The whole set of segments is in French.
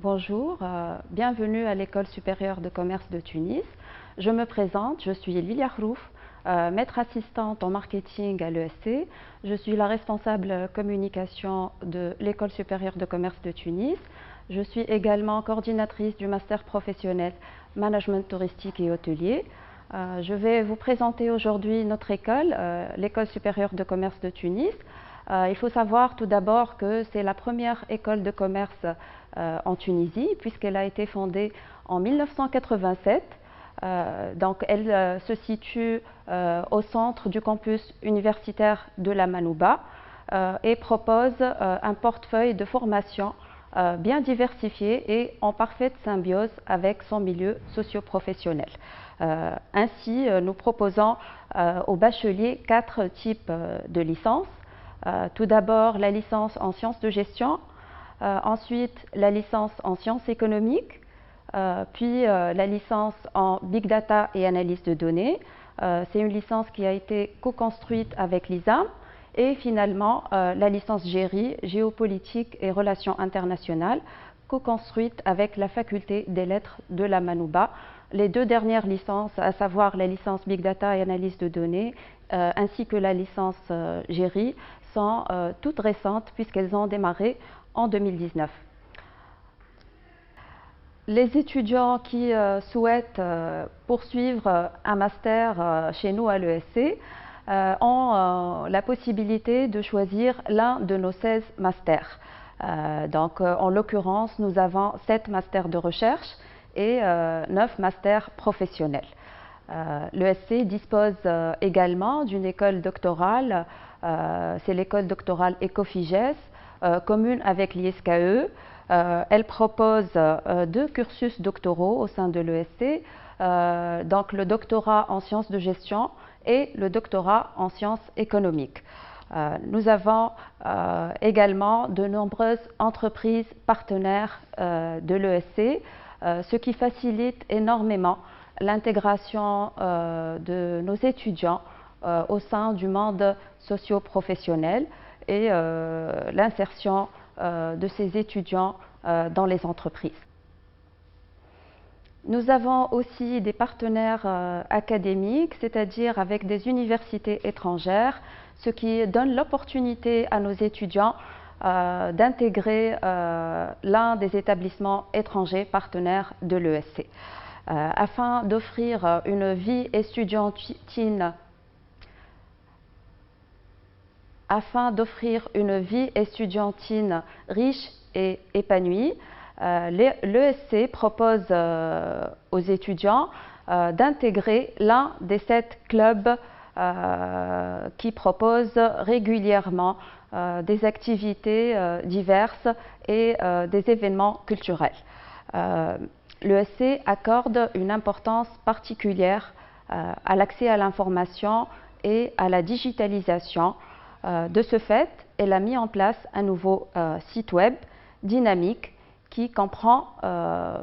Bonjour, bienvenue à l'École supérieure de commerce de Tunis. Je me présente, je suis Lilia Khrouf, maître assistante en marketing à l'ESC. Je suis la responsable communication de l'École supérieure de commerce de Tunis. Je suis également coordinatrice du master professionnel management touristique et hôtelier. Je vais vous présenter aujourd'hui notre école, l'École supérieure de commerce de Tunis. Il faut savoir tout d'abord que c'est la première école de commerce en Tunisie, puisqu'elle a été fondée en 1987. Donc elle se situe au centre du campus universitaire de la Manouba et propose un portefeuille de formation bien diversifié et en parfaite symbiose avec son milieu socio-professionnel. Ainsi, nous proposons aux bacheliers 4 types de licences. Tout d'abord, la licence en sciences de gestion, ensuite la licence en sciences économiques, puis la licence en Big Data et analyse de données. C'est une licence qui a été co-construite avec l'ISAM. Et finalement, la licence GERI, géopolitique et relations internationales, co-construite avec la faculté des lettres de la Manouba. Les deux dernières licences, à savoir la licence Big Data et analyse de données, ainsi que la licence GERI, sont toutes récentes puisqu'elles ont démarré en 2019. Les étudiants qui souhaitent poursuivre un master chez nous à l'ESC ont la possibilité de choisir l'un de nos 16 masters. En l'occurrence, nous avons 7 masters de recherche et 9 masters professionnels. L'ESC dispose également d'une école doctorale, c'est l'école doctorale ECOFIGES, commune avec l'ISKE. Elle propose 2 cursus doctoraux au sein de l'ESC, donc le doctorat en sciences de gestion et le doctorat en sciences économiques. Nous avons également de nombreuses entreprises partenaires de l'ESC, ce qui facilite énormément l'intégration de nos étudiants au sein du monde socio-professionnel et l'insertion de ces étudiants dans les entreprises. Nous avons aussi des partenaires académiques, c'est-à-dire avec des universités étrangères, ce qui donne l'opportunité à nos étudiants d'intégrer l'un des établissements étrangers partenaires de l'ESC. Afin d'offrir une vie estudiantine riche et épanouie, l'ESC propose aux étudiants d'intégrer l'un des 7 clubs qui proposent régulièrement des activités diverses et des événements culturels. L'ESC accorde une importance particulière à l'accès à l'information et à la digitalisation. De ce fait, elle a mis en place un nouveau site web dynamique qui comprend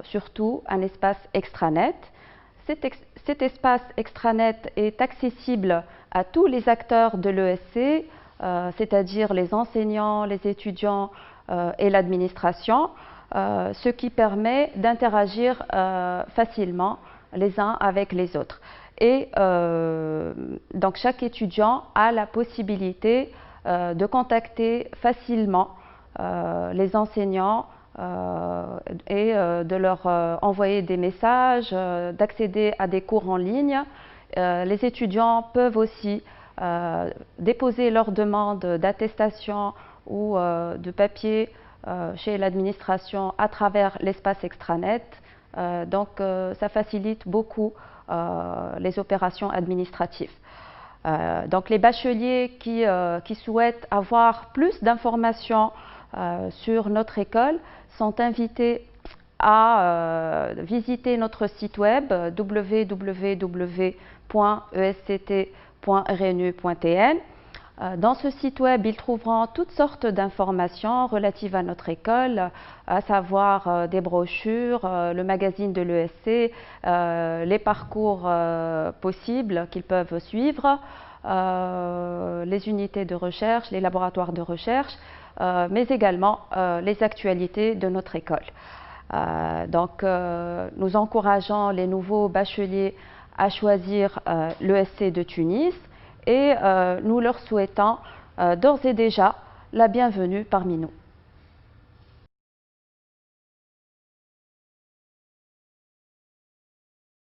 surtout un espace extranet. Cet espace extranet est accessible à tous les acteurs de l'ESC, c'est-à-dire les enseignants, les étudiants et l'administration, ce qui permet d'interagir facilement les uns avec les autres. Et donc chaque étudiant a la possibilité de contacter facilement les enseignants et de leur envoyer des messages, d'accéder à des cours en ligne. Les étudiants peuvent aussi déposer leur demande d'attestation ou de papier chez l'administration à travers l'espace extranet. Ça facilite beaucoup les opérations administratives. Donc les bacheliers qui souhaitent avoir plus d'informations sur notre école sont invités à visiter notre site web www.esct.rnu.tn. Dans ce site web, ils trouveront toutes sortes d'informations relatives à notre école, à savoir des brochures, le magazine de l'ESC, les parcours possibles qu'ils peuvent suivre, les unités de recherche, les laboratoires de recherche, mais également les actualités de notre école. Nous encourageons les nouveaux bacheliers à choisir l'ESC de Tunis et nous leur souhaitons d'ores et déjà la bienvenue parmi nous.